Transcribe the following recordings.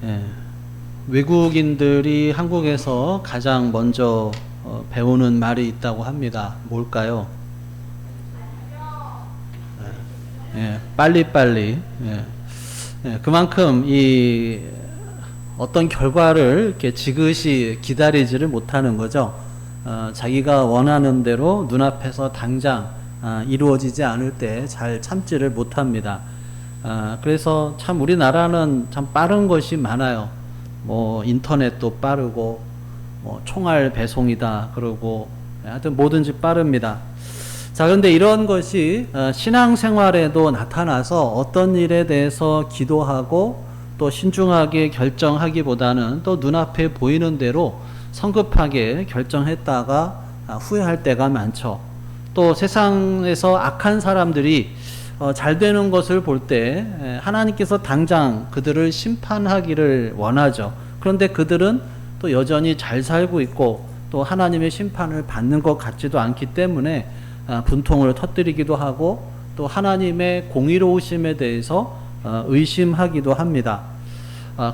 예, 외국인들이 한국에서 가장 먼저 배우는 말이 있다고 합니다. 뭘까요? 예, 빨리빨리. 예, 예, 그만큼 이 어떤 결과를 이렇게 지그시 기다리지를 못하는 거죠. 자기가 원하는 대로 눈앞에서 당장 이루어지지 않을 때 잘 참지를 못합니다. 그래서 참 우리나라는 참 빠른 것이 많아요. 뭐 인터넷도 빠르고 뭐 총알 배송이다 그러고 하여튼 뭐든지 빠릅니다. 자, 그런데 이런 것이 신앙생활에도 나타나서 어떤 일에 대해서 기도하고 또 신중하게 결정하기보다는 또 눈앞에 보이는 대로 성급하게 결정했다가 후회할 때가 많죠. 또 세상에서 악한 사람들이 잘 되는 것을 볼 때 하나님께서 당장 그들을 심판하기를 원하죠. 그런데 그들은 또 여전히 잘 살고 있고 또 하나님의 심판을 받는 것 같지도 않기 때문에 분통을 터뜨리기도 하고 또 하나님의 공의로우심에 대해서 의심하기도 합니다.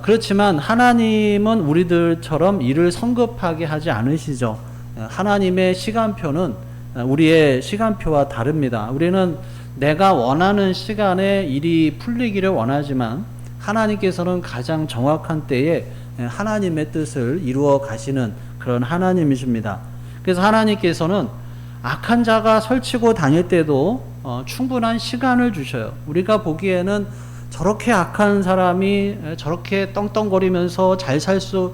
그렇지만 하나님은 우리들처럼 일을 성급하게 하지 않으시죠. 하나님의 시간표는 우리의 시간표와 다릅니다. 우리는 내가 원하는 시간에 일이 풀리기를 원하지만 하나님께서는 가장 정확한 때에 하나님의 뜻을 이루어 가시는 그런 하나님이십니다. 그래서 하나님께서는 악한 자가 설치고 다닐 때도 충분한 시간을 주셔요. 우리가 보기에는 저렇게 악한 사람이 저렇게 떵떵거리면서 잘 살 수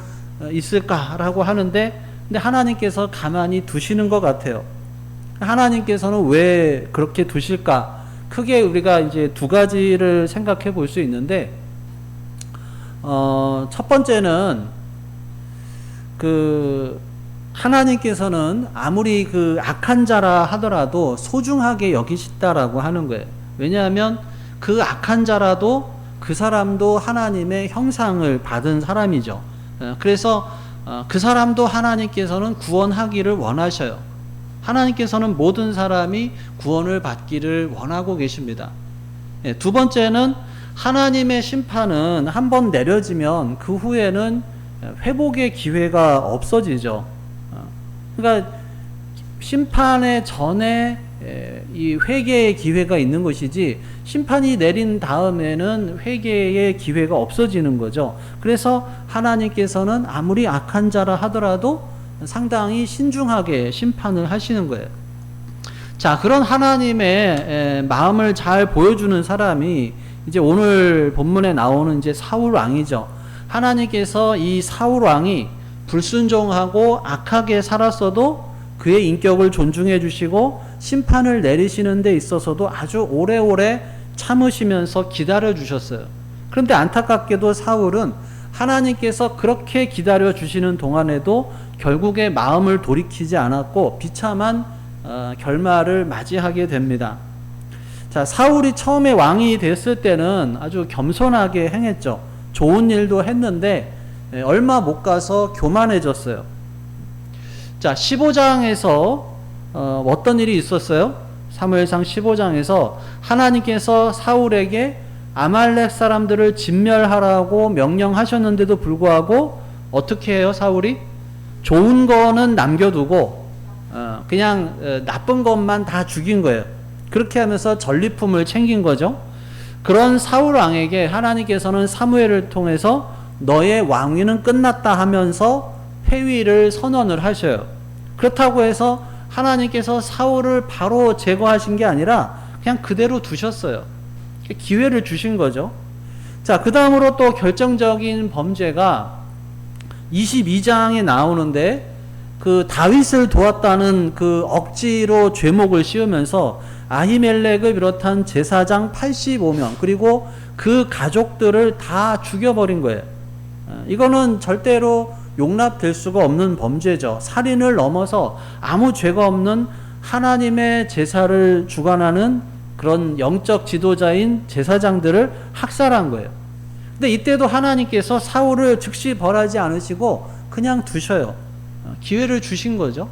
있을까라고 하는데 근데 하나님께서 가만히 두시는 것 같아요. 하나님께서는 왜 그렇게 두실까? 크게 우리가 이제 두 가지를 생각해 볼 수 있는데 첫 번째는 하나님께서는 아무리 그 악한 자라 하더라도 소중하게 여기시다라고 하는 거예요. 왜냐하면 그 악한 자라도 그 사람도 하나님의 형상을 받은 사람이죠. 그래서 그 사람도 하나님께서는 구원하기를 원하셔요. 하나님께서는 모든 사람이 구원을 받기를 원하고 계십니다. 두 번째는 하나님의 심판은 한번 내려지면 그 후에는 회복의 기회가 없어지죠. 그러니까 심판의 전에 이 회개의 기회가 있는 것이지 심판이 내린 다음에는 회개의 기회가 없어지는 거죠. 그래서 하나님께서는 아무리 악한 자라 하더라도 상당히 신중하게 심판을 하시는 거예요. 자, 그런 하나님의 마음을 잘 보여주는 사람이 이제 오늘 본문에 나오는 이제 사울 왕이죠. 하나님께서 이 사울 왕이 불순종하고 악하게 살았어도 그의 인격을 존중해 주시고 심판을 내리시는 데 있어서도 아주 오래오래 참으시면서 기다려 주셨어요. 그런데 안타깝게도 사울은 하나님께서 그렇게 기다려 주시는 동안에도 결국에 마음을 돌이키지 않았고 비참한 결말을 맞이하게 됩니다. 자, 사울이 처음에 왕이 됐을 때는 아주 겸손하게 행했죠. 좋은 일도 했는데 얼마 못 가서 교만해졌어요. 자, 15장에서 어떤 일이 있었어요? 사무엘상 15장에서 하나님께서 사울에게 아말렉 사람들을 진멸하라고 명령하셨는데도 불구하고 어떻게 해요, 사울이? 좋은 거는 남겨두고 그냥 나쁜 것만 다 죽인 거예요. 그렇게 하면서 전리품을 챙긴 거죠. 그런 사울 왕에게 하나님께서는 사무엘을 통해서 너의 왕위는 끝났다 하면서 폐위를 선언을 하셔요. 그렇다고 해서 하나님께서 사울을 바로 제거하신 게 아니라 그냥 그대로 두셨어요. 기회를 주신 거죠. 자, 그 다음으로 또 결정적인 범죄가 22장에 나오는데 그 다윗을 도왔다는 그 억지로 죄목을 씌우면서 아히멜렉을 비롯한 제사장 85명 그리고 그 가족들을 다 죽여버린 거예요. 이거는 절대로 용납될 수가 없는 범죄죠. 살인을 넘어서 아무 죄가 없는 하나님의 제사를 주관하는 그런 영적 지도자인 제사장들을 학살한 거예요. 근데 이때도 하나님께서 사울을 즉시 벌하지 않으시고 그냥 두셔요. 기회를 주신 거죠.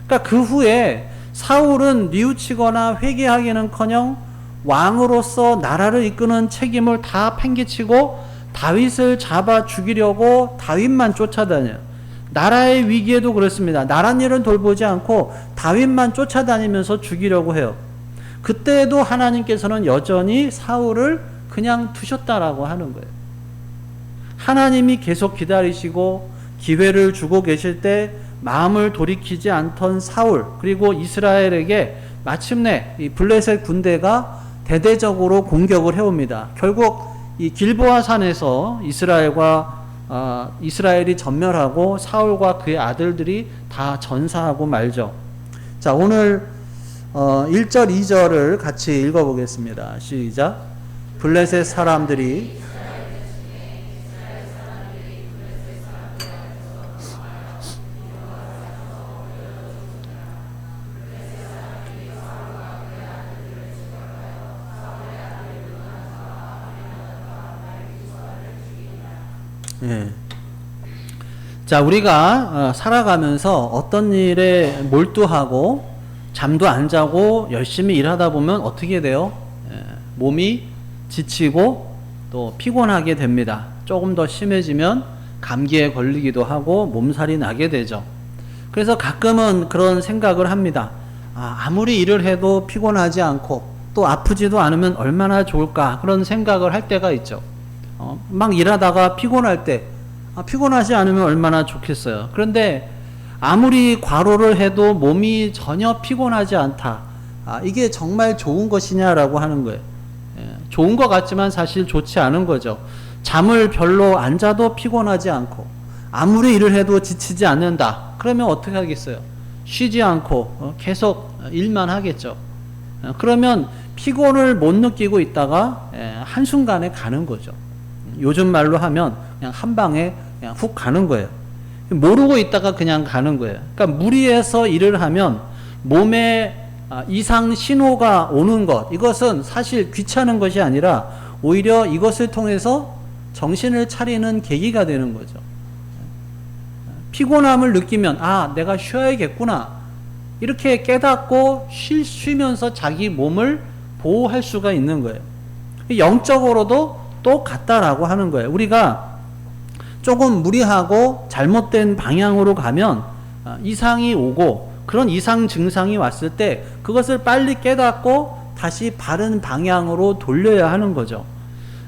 그러니까 그 후에 사울은 뉘우치거나 회개하기는커녕 왕으로서 나라를 이끄는 책임을 다 팽개치고 다윗을 잡아 죽이려고 다윗만 쫓아다녀요. 나라의 위기에도 그렇습니다. 나란 일은 돌보지 않고 다윗만 쫓아다니면서 죽이려고 해요. 그때도 하나님께서는 여전히 사울을 그냥 두셨다라고 하는 거예요. 하나님이 계속 기다리시고 기회를 주고 계실 때 마음을 돌이키지 않던 사울, 그리고 이스라엘에게 마침내 이 블레셋 군대가 대대적으로 공격을 해옵니다. 결국 이 길보아 산에서 이스라엘이 전멸하고 사울과 그의 아들들이 다 전사하고 말죠. 자, 오늘 1절, 2절을 같이 읽어보겠습니다. 시작. 블레셋 사람들이 예. 자, 우리가 살아가면서 어떤 일에 몰두하고 잠도 안 자고 열심히 일하다 보면 어떻게 돼요? 예. 몸이 지치고 또 피곤하게 됩니다. 조금 더 심해지면 감기에 걸리기도 하고 몸살이 나게 되죠. 그래서 가끔은 그런 생각을 합니다. 아무리 일을 해도 피곤하지 않고 또 아프지도 않으면 얼마나 좋을까, 그런 생각을 할 때가 있죠. 막 일하다가 피곤할 때 피곤하지 않으면 얼마나 좋겠어요. 그런데 아무리 과로를 해도 몸이 전혀 피곤하지 않다. 이게 정말 좋은 것이냐라고 하는 거예요. 좋은 것 같지만 사실 좋지 않은 거죠. 잠을 별로 안 자도 피곤하지 않고 아무리 일을 해도 지치지 않는다. 그러면 어떻게 하겠어요? 쉬지 않고 계속 일만 하겠죠. 그러면 피곤을 못 느끼고 있다가 한순간에 가는 거죠. 요즘 말로 하면 그냥 한 방에 그냥 훅 가는 거예요. 모르고 있다가 그냥 가는 거예요. 그러니까 무리해서 일을 하면 몸에 이상 신호가 오는 것, 이것은 사실 귀찮은 것이 아니라 오히려 이것을 통해서 정신을 차리는 계기가 되는 거죠. 피곤함을 느끼면 내가 쉬어야겠구나, 이렇게 깨닫고 쉬면서 자기 몸을 보호할 수가 있는 거예요. 영적으로도 똑같다라고 하는 거예요. 우리가 조금 무리하고 잘못된 방향으로 가면 이상이 오고, 그런 이상 증상이 왔을 때 그것을 빨리 깨닫고 다시 바른 방향으로 돌려야 하는 거죠.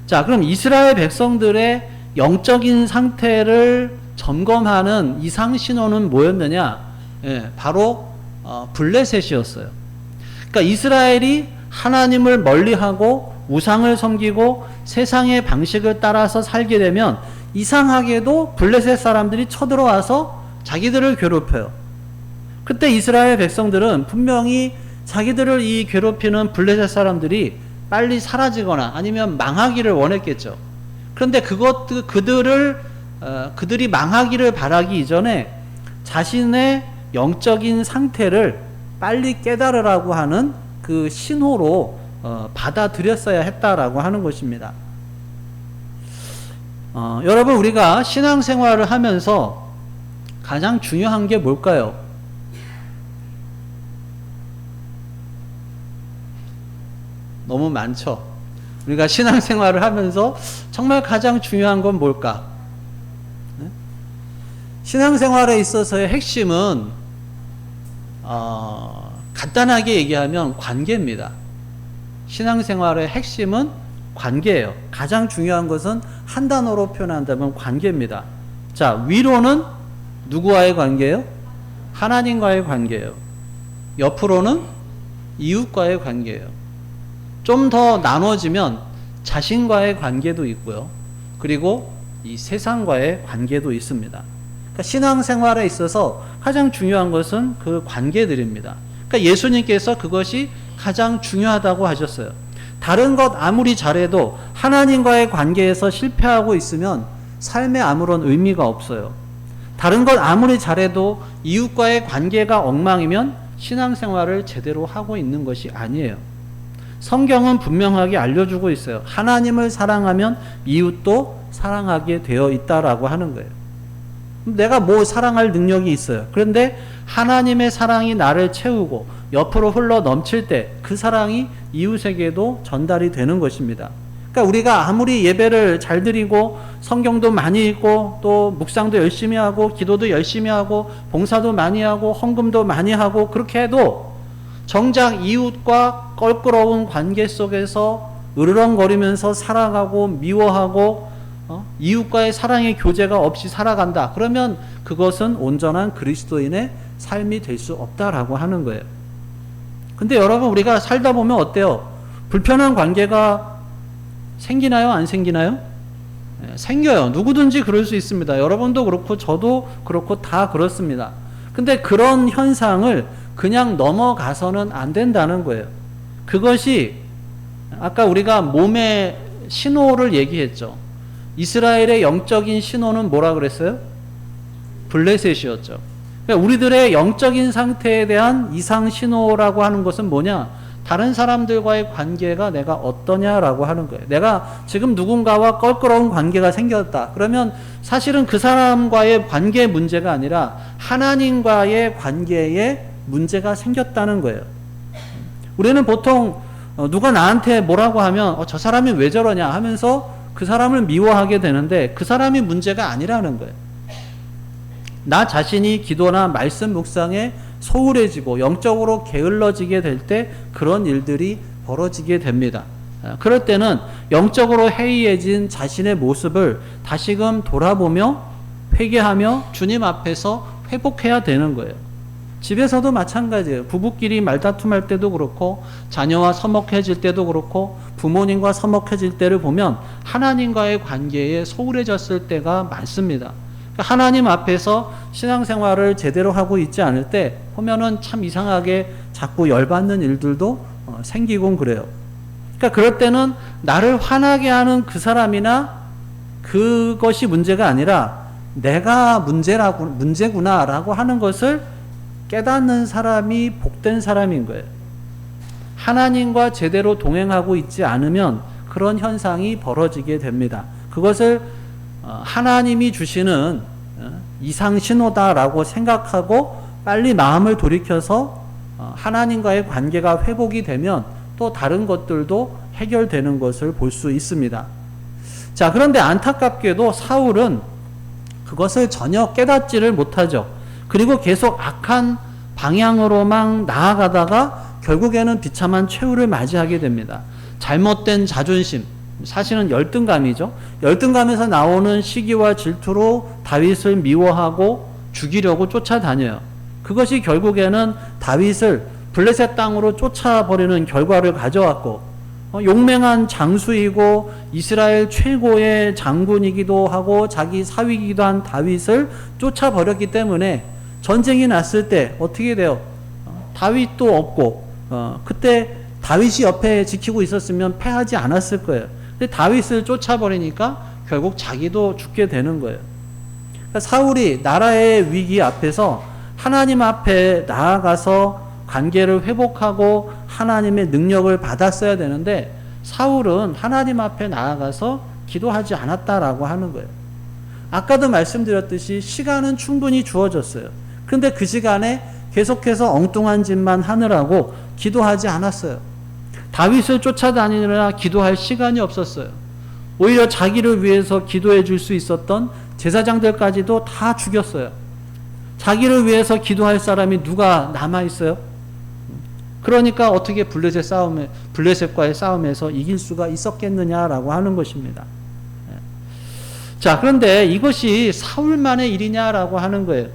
자, 그럼 이스라엘 백성들의 영적인 상태를 점검하는 이상 신호는 뭐였느냐? 바로 블레셋이었어요. 그러니까 이스라엘이 하나님을 멀리하고 우상을 섬기고 세상의 방식을 따라서 살게 되면 이상하게도 블레셋 사람들이 쳐들어와서 자기들을 괴롭혀요. 그때 이스라엘 백성들은 분명히 자기들을 이 괴롭히는 블레셋 사람들이 빨리 사라지거나 아니면 망하기를 원했겠죠. 그런데 그들이 망하기를 바라기 이전에 자신의 영적인 상태를 빨리 깨달으라고 하는 그 신호로 받아들였어야 했다라고 하는 것입니다. 여러분, 우리가 신앙생활을 하면서 가장 중요한 게 뭘까요? 너무 많죠. 우리가 신앙생활을 하면서 정말 가장 중요한 건 뭘까? 신앙생활에 있어서의 핵심은 간단하게 얘기하면 관계입니다. 신앙생활의 핵심은 관계예요. 가장 중요한 것은 한 단어로 표현한다면 관계입니다. 자, 위로는 누구와의 관계예요? 하나님과의 관계예요. 옆으로는 이웃과의 관계예요. 좀 더 나눠지면 자신과의 관계도 있고요. 그리고 이 세상과의 관계도 있습니다. 그러니까 신앙생활에 있어서 가장 중요한 것은 그 관계들입니다. 그러니까 예수님께서 그것이 가장 중요하다고 하셨어요. 다른 것 아무리 잘해도 하나님과의 관계에서 실패하고 있으면 삶에 아무런 의미가 없어요. 다른 것 아무리 잘해도 이웃과의 관계가 엉망이면 신앙생활을 제대로 하고 있는 것이 아니에요. 성경은 분명하게 알려주고 있어요. 하나님을 사랑하면 이웃도 사랑하게 되어 있다라고 하는 거예요. 내가 뭐 사랑할 능력이 있어요. 그런데 하나님의 사랑이 나를 채우고 옆으로 흘러 넘칠 때 그 사랑이 이웃에게도 전달이 되는 것입니다. 그러니까 우리가 아무리 예배를 잘 드리고 성경도 많이 읽고 또 묵상도 열심히 하고 기도도 열심히 하고 봉사도 많이 하고 헌금도 많이 하고 그렇게 해도 정작 이웃과 껄끄러운 관계 속에서 으르렁거리면서 살아가고 미워하고 이웃과의 사랑의 교제가 없이 살아간다. 그러면 그것은 온전한 그리스도인의 삶이 될 수 없다라고 하는 거예요. 근데 여러분, 우리가 살다 보면 어때요? 불편한 관계가 생기나요? 안 생기나요? 생겨요. 누구든지 그럴 수 있습니다. 여러분도 그렇고 저도 그렇고 다 그렇습니다. 근데 그런 현상을 그냥 넘어가서는 안 된다는 거예요. 그것이 아까 우리가 몸의 신호를 얘기했죠. 이스라엘의 영적인 신호는 뭐라 그랬어요? 블레셋이었죠. 그러니까 우리들의 영적인 상태에 대한 이상 신호라고 하는 것은 뭐냐? 다른 사람들과의 관계가 내가 어떠냐라고 하는 거예요. 내가 지금 누군가와 껄끄러운 관계가 생겼다. 그러면 사실은 그 사람과의 관계의 문제가 아니라 하나님과의 관계에 문제가 생겼다는 거예요. 우리는 보통 누가 나한테 뭐라고 하면 저 사람이 왜 저러냐 하면서 그 사람을 미워하게 되는데 그 사람이 문제가 아니라는 거예요. 나 자신이 기도나 말씀 묵상에 소홀해지고 영적으로 게을러지게 될 때 그런 일들이 벌어지게 됩니다. 그럴 때는 영적으로 해이해진 자신의 모습을 다시금 돌아보며 회개하며 주님 앞에서 회복해야 되는 거예요. 집에서도 마찬가지예요. 부부끼리 말다툼할 때도 그렇고 자녀와 서먹해질 때도 그렇고 부모님과 서먹해질 때를 보면 하나님과의 관계에 소홀해졌을 때가 많습니다. 하나님 앞에서 신앙생활을 제대로 하고 있지 않을 때 보면은 참 이상하게 자꾸 열받는 일들도 생기곤 그래요. 그러니까 그럴 때는 나를 화나게 하는 그 사람이나 그것이 문제가 아니라 내가 문제구나라고 하는 것을 깨닫는 사람이 복된 사람인 거예요. 하나님과 제대로 동행하고 있지 않으면 그런 현상이 벌어지게 됩니다. 그것을 하나님이 주시는 이상 신호다라고 생각하고 빨리 마음을 돌이켜서 하나님과의 관계가 회복이 되면 또 다른 것들도 해결되는 것을 볼 수 있습니다. 자, 그런데 안타깝게도 사울은 그것을 전혀 깨닫지를 못하죠. 그리고 계속 악한 방향으로만 나아가다가 결국에는 비참한 최후를 맞이하게 됩니다. 잘못된 자존심, 사실은 열등감이죠. 열등감에서 나오는 시기와 질투로 다윗을 미워하고 죽이려고 쫓아다녀요. 그것이 결국에는 다윗을 블레셋 땅으로 쫓아버리는 결과를 가져왔고, 용맹한 장수이고 이스라엘 최고의 장군이기도 하고 자기 사위이기도 한 다윗을 쫓아버렸기 때문에 전쟁이 났을 때 어떻게 돼요? 다윗도 없고 그때 다윗이 옆에 지키고 있었으면 패하지 않았을 거예요. 근데 다윗을 쫓아버리니까 결국 자기도 죽게 되는 거예요. 그러니까 사울이 나라의 위기 앞에서 하나님 앞에 나아가서 관계를 회복하고 하나님의 능력을 받았어야 되는데 사울은 하나님 앞에 나아가서 기도하지 않았다라고 하는 거예요. 아까도 말씀드렸듯이 시간은 충분히 주어졌어요. 그런데 그 시간에 계속해서 엉뚱한 짓만 하느라고 기도하지 않았어요. 다윗을 쫓아다니느라 기도할 시간이 없었어요. 오히려 자기를 위해서 기도해 줄 수 있었던 제사장들까지도 다 죽였어요. 자기를 위해서 기도할 사람이 누가 남아있어요? 그러니까 어떻게 블레셋과의 싸움에서 이길 수가 있었겠느냐라고 하는 것입니다. 자, 그런데 이것이 사울만의 일이냐라고 하는 거예요.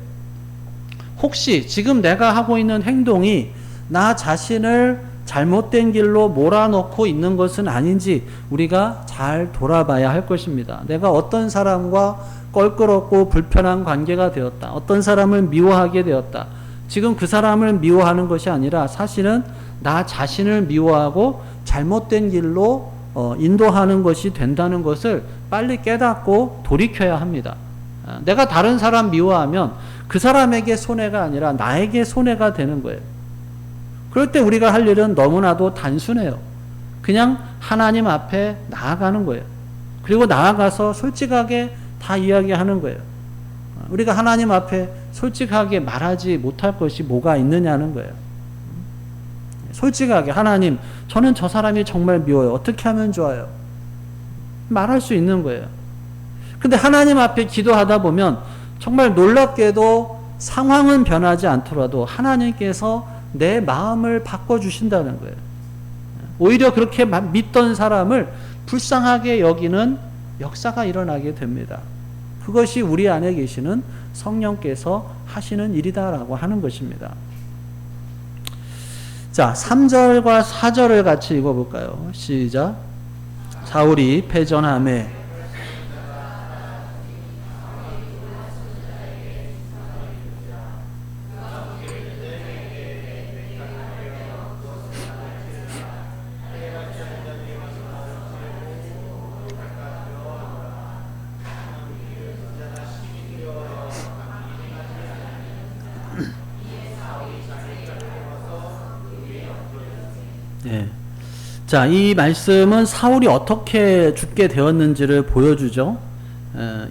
혹시 지금 내가 하고 있는 행동이 나 자신을 잘못된 길로 몰아넣고 있는 것은 아닌지 우리가 잘 돌아봐야 할 것입니다. 내가 어떤 사람과 껄끄럽고 불편한 관계가 되었다. 어떤 사람을 미워하게 되었다. 지금 그 사람을 미워하는 것이 아니라 사실은 나 자신을 미워하고 잘못된 길로 인도하는 것이 된다는 것을 빨리 깨닫고 돌이켜야 합니다. 내가 다른 사람 미워하면 그 사람에게 손해가 아니라 나에게 손해가 되는 거예요. 그럴 때 우리가 할 일은 너무나도 단순해요. 그냥 하나님 앞에 나아가는 거예요. 그리고 나아가서 솔직하게 다 이야기하는 거예요. 우리가 하나님 앞에 솔직하게 말하지 못할 것이 뭐가 있느냐는 거예요. 솔직하게 하나님, 저는 저 사람이 정말 미워요. 어떻게 하면 좋아요? 말할 수 있는 거예요. 근데 하나님 앞에 기도하다 보면 정말 놀랍게도 상황은 변하지 않더라도 하나님께서 내 마음을 바꿔주신다는 거예요. 오히려 그렇게 믿던 사람을 불쌍하게 여기는 역사가 일어나게 됩니다. 그것이 우리 안에 계시는 성령께서 하시는 일이다라고 하는 것입니다. 자, 3절과 4절을 같이 읽어볼까요? 시작. 사울이 패전하매 예. 자, 이 말씀은 사울이 어떻게 죽게 되었는지를 보여주죠.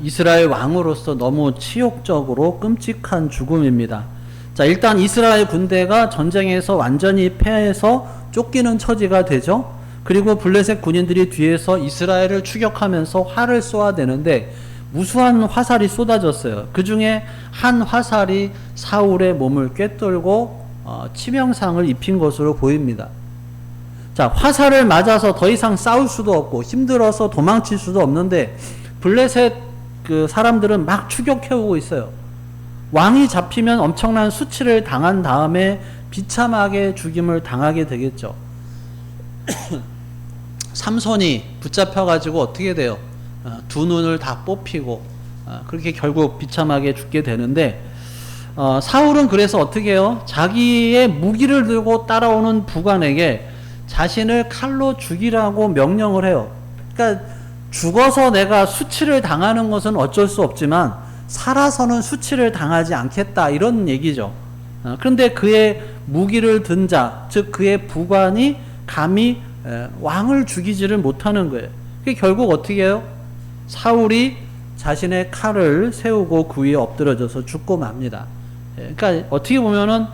이스라엘 왕으로서 너무 치욕적으로 끔찍한 죽음입니다. 자, 일단 이스라엘 군대가 전쟁에서 완전히 패해서 쫓기는 처지가 되죠. 그리고 블레셋 군인들이 뒤에서 이스라엘을 추격하면서 활을 쏘아대는데 무수한 화살이 쏟아졌어요. 그 중에 한 화살이 사울의 몸을 꿰뚫고 치명상을 입힌 것으로 보입니다. 자, 화살을 맞아서 더 이상 싸울 수도 없고 힘들어서 도망칠 수도 없는데 블레셋 그 사람들은 막 추격해오고 있어요. 왕이 잡히면 엄청난 수치를 당한 다음에 비참하게 죽임을 당하게 되겠죠. 삼손이 붙잡혀가지고 어떻게 돼요? 두 눈을 다 뽑히고 그렇게 결국 비참하게 죽게 되는데 사울은 그래서 어떻게 해요? 자기의 무기를 들고 따라오는 부관에게 자신을 칼로 죽이라고 명령을 해요. 그러니까 죽어서 내가 수치를 당하는 것은 어쩔 수 없지만 살아서는 수치를 당하지 않겠다 이런 얘기죠. 그런데 그의 무기를 든 자, 즉 그의 부관이 감히 왕을 죽이지를 못하는 거예요. 그게 결국 어떻게 해요? 사울이 자신의 칼을 세우고 그 위에 엎드려져서 죽고 맙니다. 그러니까 어떻게 보면은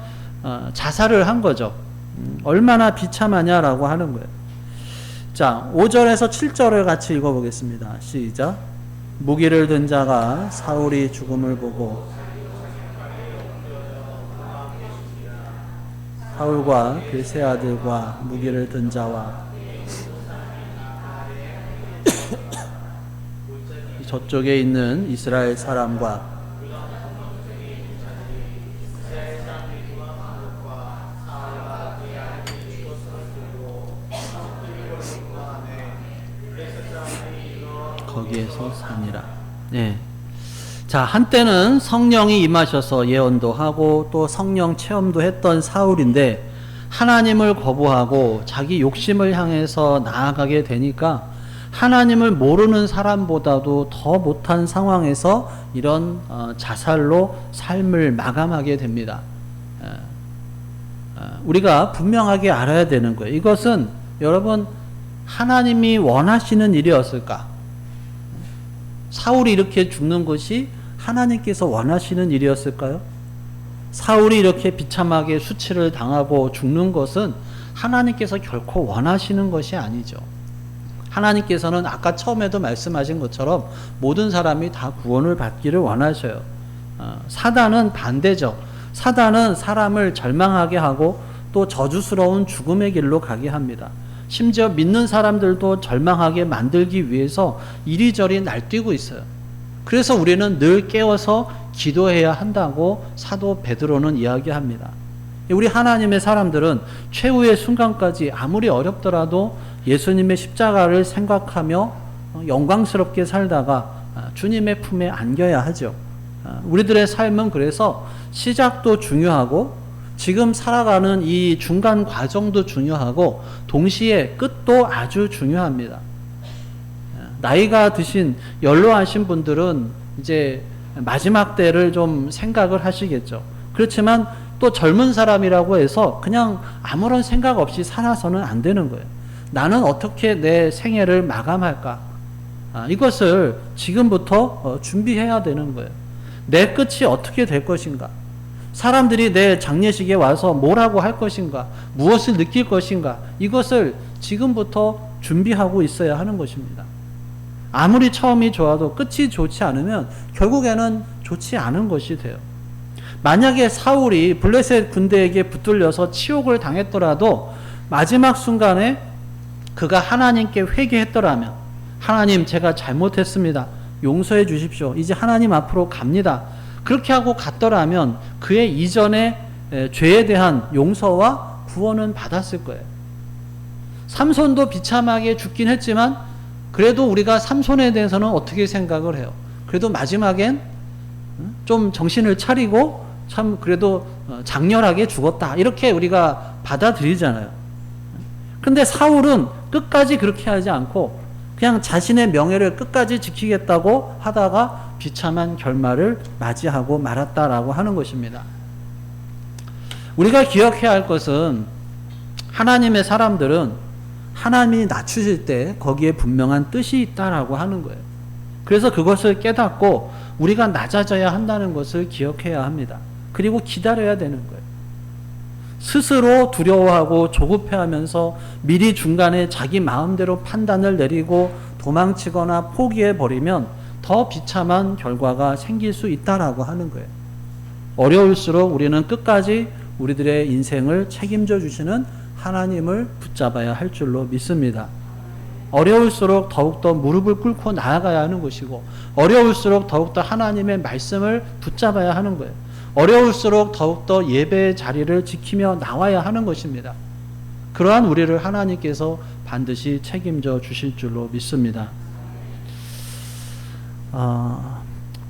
자살을 한 거죠. 얼마나 비참하냐라고 하는 거예요. 자, 5절에서 7절을 같이 읽어보겠습니다. 시작. 무기를 든 자가 사울이 죽음을 보고 사울과 그 세 아들과 무기를 든 자와 저쪽에 있는 이스라엘 사람과 거기에서 사니라. 네. 자, 한때는 성령이 임하셔서 예언도 하고 또 성령 체험도 했던 사울인데 하나님을 거부하고 자기 욕심을 향해서 나아가게 되니까 하나님을 모르는 사람보다도 더 못한 상황에서 이런 자살로 삶을 마감하게 됩니다. 우리가 분명하게 알아야 되는 거예요. 이것은 여러분 하나님이 원하시는 일이었을까? 사울이 이렇게 죽는 것이 하나님께서 원하시는 일이었을까요? 사울이 이렇게 비참하게 수치를 당하고 죽는 것은 하나님께서 결코 원하시는 것이 아니죠. 하나님께서는 아까 처음에도 말씀하신 것처럼 모든 사람이 다 구원을 받기를 원하셔요. 사단은 반대죠. 사단은 사람을 절망하게 하고 또 저주스러운 죽음의 길로 가게 합니다. 심지어 믿는 사람들도 절망하게 만들기 위해서 이리저리 날뛰고 있어요. 그래서 우리는 늘 깨어서 기도해야 한다고 사도 베드로는 이야기합니다. 우리 하나님의 사람들은 최후의 순간까지 아무리 어렵더라도 예수님의 십자가를 생각하며 영광스럽게 살다가 주님의 품에 안겨야 하죠. 우리들의 삶은 그래서 시작도 중요하고 지금 살아가는 이 중간 과정도 중요하고 동시에 끝도 아주 중요합니다. 나이가 드신 연로하신 분들은 이제 마지막 때를 좀 생각을 하시겠죠. 그렇지만 또 젊은 사람이라고 해서 그냥 아무런 생각 없이 살아서는 안 되는 거예요. 나는 어떻게 내 생애를 마감할까? 이것을 지금부터 준비해야 되는 거예요. 내 끝이 어떻게 될 것인가? 사람들이 내 장례식에 와서 뭐라고 할 것인가? 무엇을 느낄 것인가? 이것을 지금부터 준비하고 있어야 하는 것입니다. 아무리 처음이 좋아도 끝이 좋지 않으면 결국에는 좋지 않은 것이 돼요. 만약에 사울이 블레셋 군대에게 붙들려서 치욕을 당했더라도 마지막 순간에 그가 하나님께 회개했더라면, 하나님 제가 잘못했습니다, 용서해 주십시오, 이제 하나님 앞으로 갑니다, 그렇게 하고 갔더라면 그의 이전의 죄에 대한 용서와 구원은 받았을 거예요. 삼손도 비참하게 죽긴 했지만 그래도 우리가 삼손에 대해서는 어떻게 생각을 해요? 그래도 마지막엔 좀 정신을 차리고 참 그래도 장렬하게 죽었다, 이렇게 우리가 받아들이잖아요. 근데 사울은 끝까지 그렇게 하지 않고 그냥 자신의 명예를 끝까지 지키겠다고 하다가 비참한 결말을 맞이하고 말았다라고 하는 것입니다. 우리가 기억해야 할 것은 하나님의 사람들은 하나님이 낮추실 때 거기에 분명한 뜻이 있다라고 하는 거예요. 그래서 그것을 깨닫고 우리가 낮아져야 한다는 것을 기억해야 합니다. 그리고 기다려야 되는 거예요. 스스로 두려워하고 조급해하면서 미리 중간에 자기 마음대로 판단을 내리고 도망치거나 포기해버리면 더 비참한 결과가 생길 수 있다라고 하는 거예요. 어려울수록 우리는 끝까지 우리들의 인생을 책임져 주시는 하나님을 붙잡아야 할 줄로 믿습니다. 어려울수록 더욱더 무릎을 꿇고 나아가야 하는 것이고, 어려울수록 더욱더 하나님의 말씀을 붙잡아야 하는 거예요. 어려울수록 더욱더 예배의 자리를 지키며 나와야 하는 것입니다. 그러한 우리를 하나님께서 반드시 책임져 주실 줄로 믿습니다.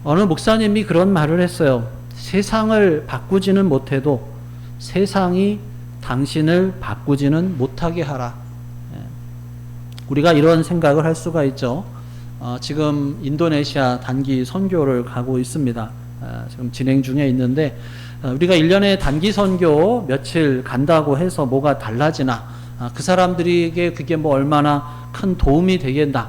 어느 목사님이 그런 말을 했어요. 세상을 바꾸지는 못해도 세상이 당신을 바꾸지는 못하게 하라. 우리가 이런 생각을 할 수가 있죠. 지금 인도네시아 단기 선교를 가고 있습니다. 지금 진행 중에 있는데, 우리가 1년에 단기 선교 며칠 간다고 해서 뭐가 달라지나, 그 사람들에게 그게 뭐 얼마나 큰 도움이 되겠나,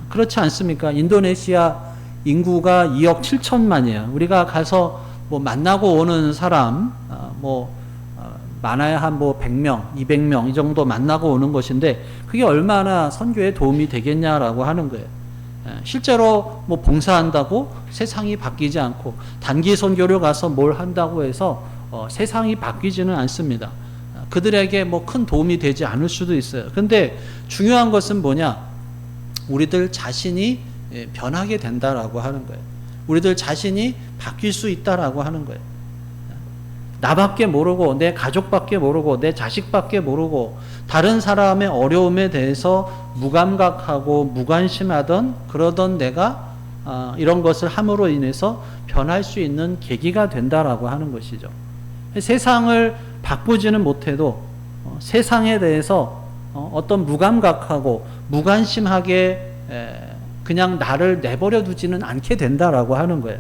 그렇지 않습니까? 인도네시아 인구가 2억 7천만이에요. 우리가 가서 뭐 만나고 오는 사람 많아야 한 100명, 200명 이 정도 만나고 오는 것인데 그게 얼마나 선교에 도움이 되겠냐라고 하는 거예요. 실제로 뭐 봉사한다고 세상이 바뀌지 않고, 단기 선교를 가서 뭘 한다고 해서 세상이 바뀌지는 않습니다. 그들에게 뭐 큰 도움이 되지 않을 수도 있어요. 근데 중요한 것은 뭐냐? 우리들 자신이 변하게 된다라고 하는 거예요. 우리들 자신이 바뀔 수 있다라고 하는 거예요. 나밖에 모르고, 내 가족밖에 모르고, 내 자식밖에 모르고, 다른 사람의 어려움에 대해서 무감각하고 무관심하던 그러던 내가 이런 것을 함으로 인해서 변할 수 있는 계기가 된다라고 하는 것이죠. 세상을 바꾸지는 못해도 세상에 대해서 어떤 무감각하고 무관심하게 그냥 나를 내버려 두지는 않게 된다라고 하는 거예요.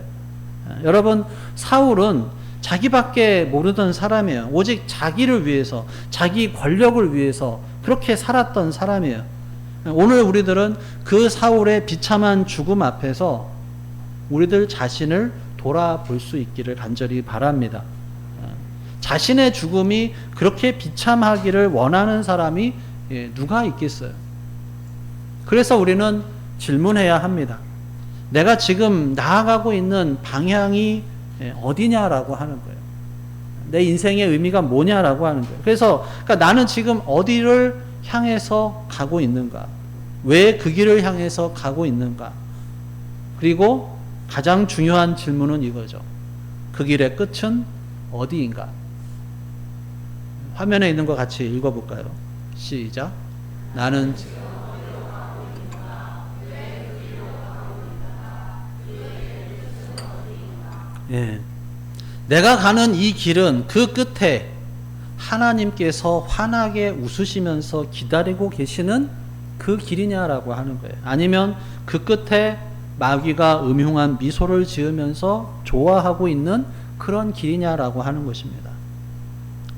여러분, 사울은 자기밖에 모르던 사람이에요. 오직 자기를 위해서, 자기 권력을 위해서 그렇게 살았던 사람이에요. 오늘 우리들은 그 사울의 비참한 죽음 앞에서 우리들 자신을 돌아볼 수 있기를 간절히 바랍니다. 자신의 죽음이 그렇게 비참하기를 원하는 사람이 누가 있겠어요? 그래서 우리는 질문해야 합니다. 내가 지금 나아가고 있는 방향이 어디냐라고 하는 거예요. 내 인생의 의미가 뭐냐라고 하는 거예요. 그러니까 나는 지금 어디를 향해서 가고 있는가? 왜 그 길을 향해서 가고 있는가? 그리고 가장 중요한 질문은 이거죠. 그 길의 끝은 어디인가? 화면에 있는 것 같이 읽어볼까요? 시작. 나는 내가 가는 이 길은 그 끝에 하나님께서 환하게 웃으시면서 기다리고 계시는 그 길이냐라고 하는 거예요. 아니면 그 끝에 마귀가 음흉한 미소를 지으면서 좋아하고 있는 그런 길이냐라고 하는 것입니다.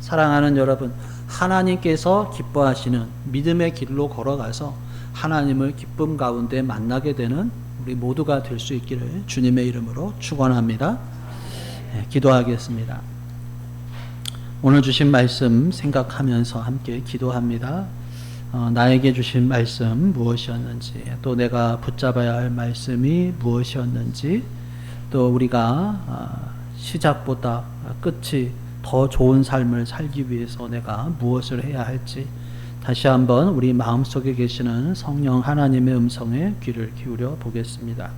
사랑하는 여러분, 하나님께서 기뻐하시는 믿음의 길로 걸어가서 하나님을 기쁨 가운데 만나게 되는 우리 모두가 될 수 있기를 주님의 이름으로 축원합니다. 기도하겠습니다. 오늘 주신 말씀 생각하면서 함께 기도합니다. 나에게 주신 말씀 무엇이었는지, 또 내가 붙잡아야 할 말씀이 무엇이었는지, 또 우리가 시작보다 끝이 더 좋은 삶을 살기 위해서 내가 무엇을 해야 할지 다시 한번 우리 마음속에 계시는 성령 하나님의 음성에 귀를 기울여 보겠습니다.